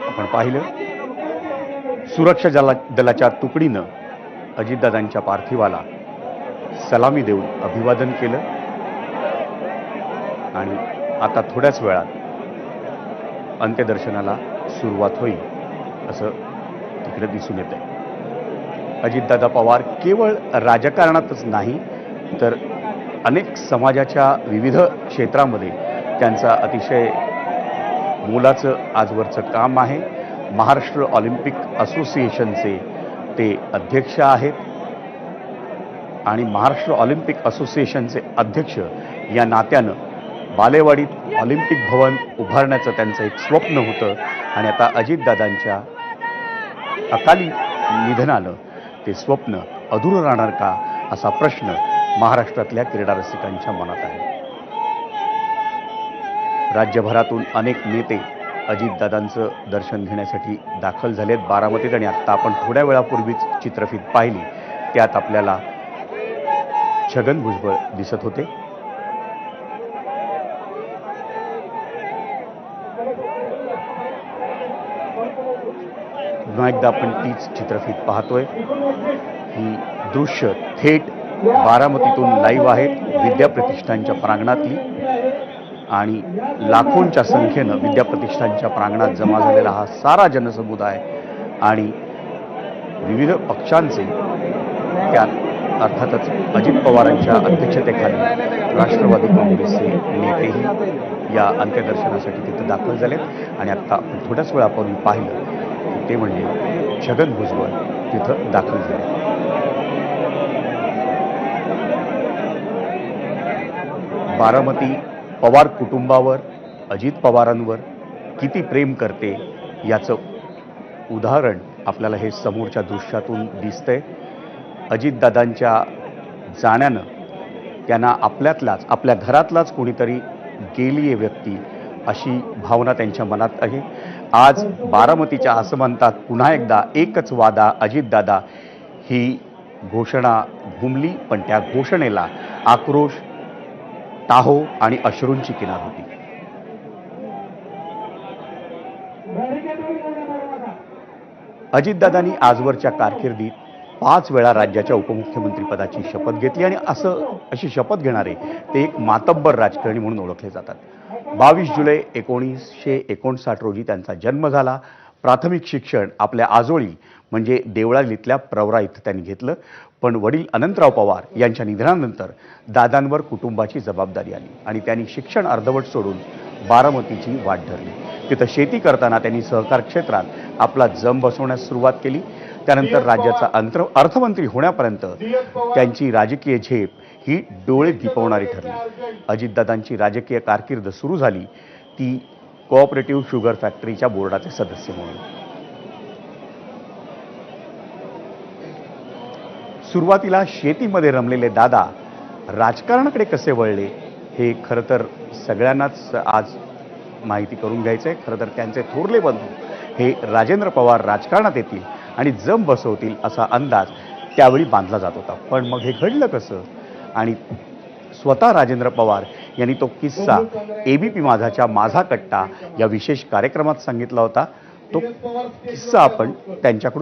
आपण पाहिलं सुरक्षा दलाच्या तुकडीनं अजितदादांच्या पार्थिवाला सलामी देऊन अभिवादन केलं आणि आता थोड्याच वेळात अंत्यदर्शनाला सुरुवात होईल असं तिकडे दिसून येत आहे. अजितदादा पवार केवळ राजकारणातच नाही तर अनेक समाजाच्या विविध क्षेत्रामध्ये त्यांचा अतिशय मोलाचं आजवरचं काम आहे. महाराष्ट्र ऑलिम्पिक असोसिएशनचे ते अध्यक्ष आहेत आणि महाराष्ट्र ऑलिम्पिक असोसिएशनचे अध्यक्ष या नात्यानं बालेवाडीत ऑलिम्पिक भवन उभारण्याचं त्यांचं एक स्वप्न होतं आणि आता अजितदादांच्या अकाली निधनानं ते स्वप्न अधुरं राहणार का असा प्रश्न महाराष्ट्रातल्या क्रीडा रसिकांच्या मनात आहे. राज्यभरातून अनेक नेते अजितदादांचं दर्शन घेण्यासाठी दाखल झालेत बारामतीत आणि आत्ता आपण थोड्या वेळापूर्वीच चित्रफीत पाहिली त्यात आपल्याला छगन भुजबळ दिसत होते. पुन्हा एकदा आपण तीच चित्रफीत पाहतोय. ही दृश्य थेट बारामतीतून लाईव्ह आहेत विद्याप्रतिष्ठानच्या प्रांगणातली आणि लाखोंच्या संख्येनं विद्याप्रतिष्ठानच्या प्रांगणात जमा झालेला हा सारा जनसमुदाय आणि विविध पक्षांचे त्यात अर्थातच अजित पवारांच्या अध्यक्षतेखाली राष्ट्रवादी काँग्रेसचे नेतेही या अंत्यदर्शनासाठी तिथं दाखल झालेत आणि आत्ता थोड्याच वेळापूर्वी पाहिलं ते म्हणजे छगन भुजबळ तिथं दाखल झाले. बारामती पवार कुटुंबावर अजित पवारांवर किती प्रेम करते याचं उदाहरण आपल्याला हे समोरच्या दृश्यातून दिसतंय. अजितदादांच्या जाण्यानं त्यांना आपल्या घरातलाच कोणीतरी गेली आहे व्यक्ती अशी भावना त्यांच्या मनात आहे. आज बारामतीच्या आसमंतात पुन्हा एकदा एकच वादा अजितदादा ही घोषणा घुमली पण त्या घोषणेला आक्रोश टाहो आणि अश्रूंची किनार होती. अजितदादांनी आजवरच्या कारकिर्दीत 5 वेळा राज्याच्या उपमुख्यमंत्री पदाची शपथ घेतली आणि अशी शपथ घेणारे ते एक मातब्बर राजकारणी म्हणून ओळखले जातात. 22 जुलै 1959 रोजी त्यांचा जन्म झाला. प्राथमिक शिक्षण आपल्या आजोळी म्हणजे देवळालीतल्या प्रवरा इथं त्यांनी घेतलं पण वडील अनंतराव पवार यांच्या निधनानंतर दादांवर कुटुंबाची जबाबदारी आली आणि त्यांनी शिक्षण अर्धवट सोडून बारामतीची वाट धरली. तिथं शेती करताना त्यांनी सहकार क्षेत्रात आपला जम बसवण्यास सुरुवात केली. त्यानंतर राज्याचा अर्थमंत्री होण्यापर्यंत त्यांची राजकीय झेप ही डोळे दिपवणारी ठरली. अजितदादांची राजकीय कारकीर्द सुरू झाली ती कोऑपरेटिव्ह शुगर फॅक्टरीच्या बोर्डाचे सदस्य म्हणून. सुरुवातीला शेतीमध्ये रमलेले दादा राजकारणाकडे कसे वळले हे खरं तर सगळ्यांनाच आज माहिती करून घ्यायचं आहे. खरं तर त्यांचे थोरले बंधू हे राजेंद्र पवार राजकारणात येतील आणि जम बसवतील असा अंदाज त्यावेळी बांधला जात होता. पण मग हे घडलं कसं आणि स्वतः राजेंद्र पवार यांनी तो किस्सा ABP माझाच्या माझा कट्टा या विशेष कार्यक्रमात सांगितला होता. तो किस्सा आपण त्यांच्याकडून